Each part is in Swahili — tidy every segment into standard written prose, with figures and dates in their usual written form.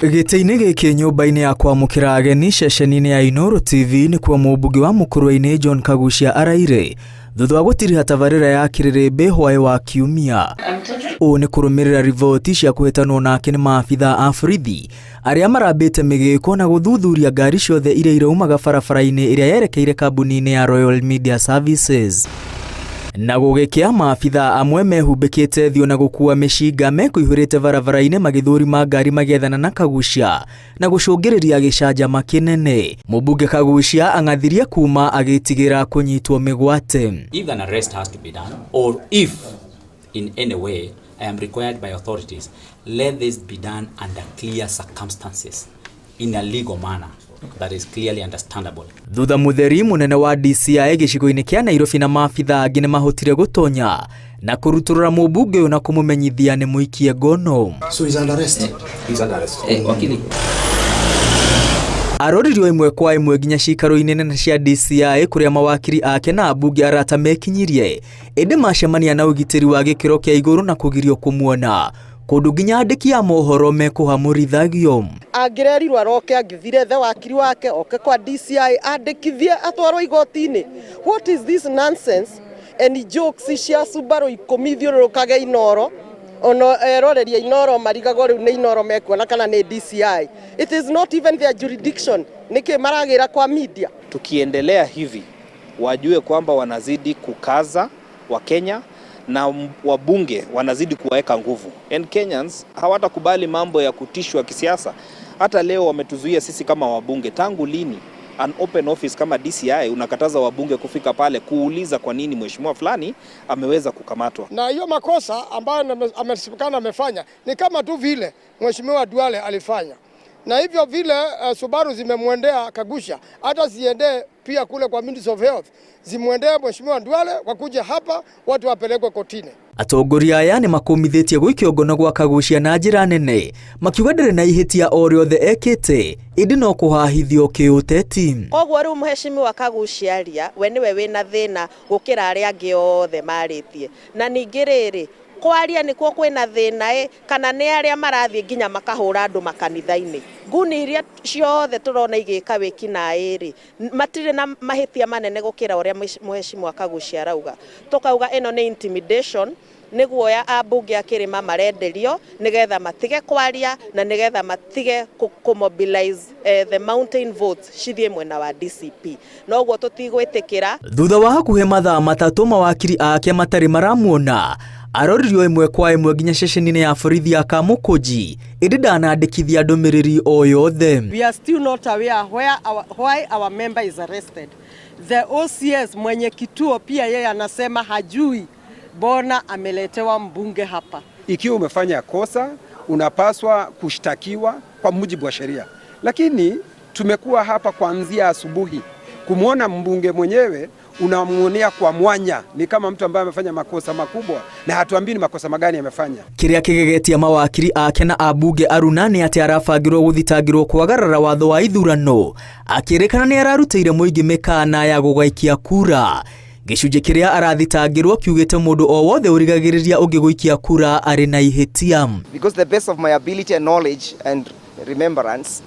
Gĩtĩ-inĩ gĩkĩ nyũmba-inĩ ya kwamũkĩra ageni ceceni-inĩ ya Inooro TV nĩ kuo mũmbunge wa Mũkũrũeni John Kagucia araire thutha wa gũtiriha tabarĩra ya Kĩrĩrĩmbĩ hwaĩ wa Kiumia. Ũũ nĩ kũrũmĩrĩra riboti cia kũhĩtanwo nake nĩ maabitha a borithi arĩa marambĩte mĩgĩko na gũthuthuria ngari ciothe iria iraumaga barabara-inĩ ĩrĩa yerekeire kambuni-inĩ ya Royal Media Services. Na gũgĩkĩa maabitha amwe mehumbĩkĩte thio na gũkua mĩcinga mekũihũrĩte barabara-inĩ magĩthũrima ngari magethana na Kagucia na gũcũngĩrĩria gĩcanjama kĩnene. Mũmbunge Kagucia ang'athirie kuma agĩtigĩra kũnyitwo mĩgwate. If an arrest has to be done or if in any way I am required by authorities, let this be done under clear circumstances in a legal manner that is clearly understandable. Thutha mũtheri mũnene wa DCI gĩcigo-inĩ kĩa Nairobi na maabitha angĩ nĩ mahotire gũtonya na kũrutũrũra mũmbunge ũyũ na kũmũmenyithia nĩ mũikie ngono. So he's under arrest. He's under arrest. Wakili. Aroririo imwe kwa imwe nginya cikaro-inĩ nene cia DCI kũrĩa mawakiri ake na ambunge arata mekinyirie ĩndĩ macemania na ũgitĩri wa gĩkĩro kĩa igũrũ na kũgirio kũmuona kũndũ nginya andĩki a mohoro mekũhamũrithagio. Angĩrerirwo aroke angĩthire the wakiri wake oke kwa DCI andĩkithie atwarwo igoti-inĩ. What is this nonsense? Any jokes cia Subaru ikũmi thiũrũrũkage Inooro ono eroreria Inooro marigagwo rĩu nĩ Inooro mekuona kana nĩ DCI. It is not even their jurisdiction. Nĩkĩ maragĩra kwa media? Tukiendelea hivi wajue kwamba wanazidi kukaza wa Kenya na wabunge wanazidi kuweka nguvu. And Kenyans hawatakubali mambo ya kutishwa kisiasa. Hata leo wametuzuia sisi kama wabunge. Tangu lini an open office kama DCI unakataza wabunge kufika pale kuuliza kwa nini mheshimiwa fulani ameweza kukamatwa? Na hiyo makosa ambayo amesikana amefanya ni kama tu vile mheshimiwa Duale alifanya. Na hivyo vile Subaru zimemwendea Kagucia, hata ziende pia kule kwa Ministry of Health, zimwendee mheshimiwa Duale wakuje hapa watu wapelekwe kotini. Atongoria aya nĩ makũmithĩtie gũikio ngono gwa Kagucia na njĩra nene makiuga ndarĩ na ihĩtia o rĩothe ekĩte ĩndĩ no kũhahithio kĩũteti. Koguo rĩu mheshimiwa Kagucia ria we nĩwe wĩna thĩna gũkĩra arĩa angĩ othe marĩtie. Na ningĩ rĩrĩ kwaria nĩkuo kwĩna thĩna kana nĩ arĩa marathiĩ nginya makahũra andũ makanitha-inĩ. Nguni iria ciothe tũrona igĩka wĩki na ĩrĩ matirĩ na mahĩtia manene gũkĩra ũrĩa mheshimiwa Kagucia arauga. Tũkauga ĩno nĩ intimidation nĩguo ya ambunge a Kĩrĩma marenderio nĩgetha matige kwaria na nĩgetha matige kũmobilize the mountain votes cithiĩ mwena wa DCP. Noguo tũtigwĩtĩkĩra. Thutha wa hakuhĩ mathaa matatũ mawakiri ake matarĩ maramuona aroririo imwe kwa imwe nginya ceceni-inĩ ya borithi ya Kamũkũnji ĩndĩ ndanandĩkithia ndũmĩrĩri o yothe. We are still not aware why our member is arrested. The OCS mwenye kituo pia yeye anasema hajui bona ameletewa mbunge hapa. Ikiwa umefanya kosa unapaswa kushtakiwa kwa mujibu wa sheria, lakini tumekuwa hapa kuanzia asubuhi kumwona mbunge mwenyewe unamuonea kwa mwanya ni kama mtu ambaye amefanya makosa makubwa na hatuambii ni makosa magani amefanya. Kĩrĩa kĩgegetie mawakiri ake na ambunge arunani ati arabangirwo gũthitangĩrwo kwagarara watho wa ithurano akĩrĩkana nĩ ararutĩire mũingĩ mĩkana ya gũgaikia kura. Gĩcunjĩ kĩrĩa arathitangĩrwo kiugĩte mũndũ o wothe ũrigagĩrĩria ũngĩ gũikia kura arĩ na ihĩtia. Because the best of my ability and knowledge and remembrance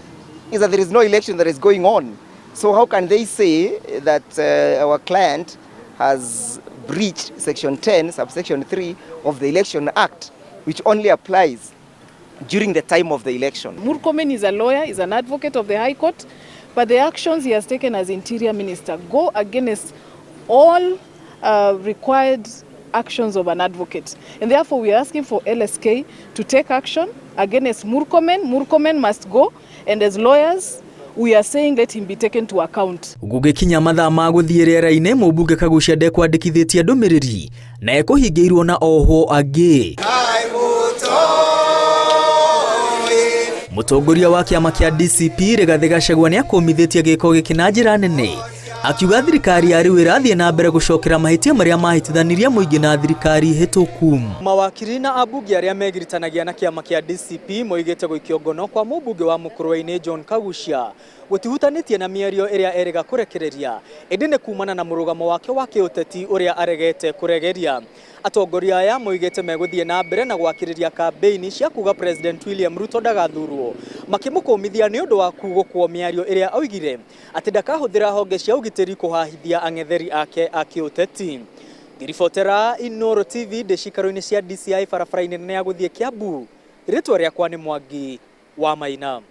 is that there is no election that is going on. So how can they say that our client has breached section 10 subsection 3 of the Election Act, which only applies during the time of the election? Murkomen is a lawyer, is an advocate of the High Court, but the actions he has taken as Interior Minister go against all required actions of an advocate. And therefore we are asking for LSK to take action against Murkomen. Murkomen must go, and as lawyers we are saying let him be taken to account. Gũgĩkinya mathaa ma gũthiĩ rĩera-inĩ mũmbunge Kagucia ndekwandĩkithĩtie ndũmĩrĩri na ekũhingĩirwo na ohwo angĩ. Mũtongoria wa kĩama kĩa DCP Rigathĩ Gachagua nĩ akũmithĩtie gĩko gĩkĩ na njĩra nene akiuga thirikari ya rĩu ĩrathiĩ na mbere gũcokera mahĩtia marĩa mahĩtithanirie mũingĩ na thirikari hĩtũku. Mawakiri na ambunge arĩa megiritanagia na kĩama kĩa DCP moigĩte gũikio ngono kwa mũmbunge wa Mũkũrũeni John Kagucia gũtihutanĩtie na mĩario ĩrĩa erĩga kũrekereria ĩndĩ nĩ kumana na mũrũgamo wake wa kĩũteti ũrĩa aregete kũregeria. Atongoria aya moigĩte megũthiĩ na mbere na gwakĩrĩria kambeini cia kuga President William Ruto ndagathurwo makimũkũmithia nĩ ũndũ wa kugũkwo mĩario ĩrĩa oigire atĩ ndakahũthĩra honge cia ũgitĩri kũhahithia ang'etheri ake a kĩũteti. Ngĩribotera Inooro TV ndĩcikaro-inĩ cia DCI barabara-inĩ nene ya gũthiĩ Kiambu, rĩtwa rĩakwa nĩ Mwangi wa Maina.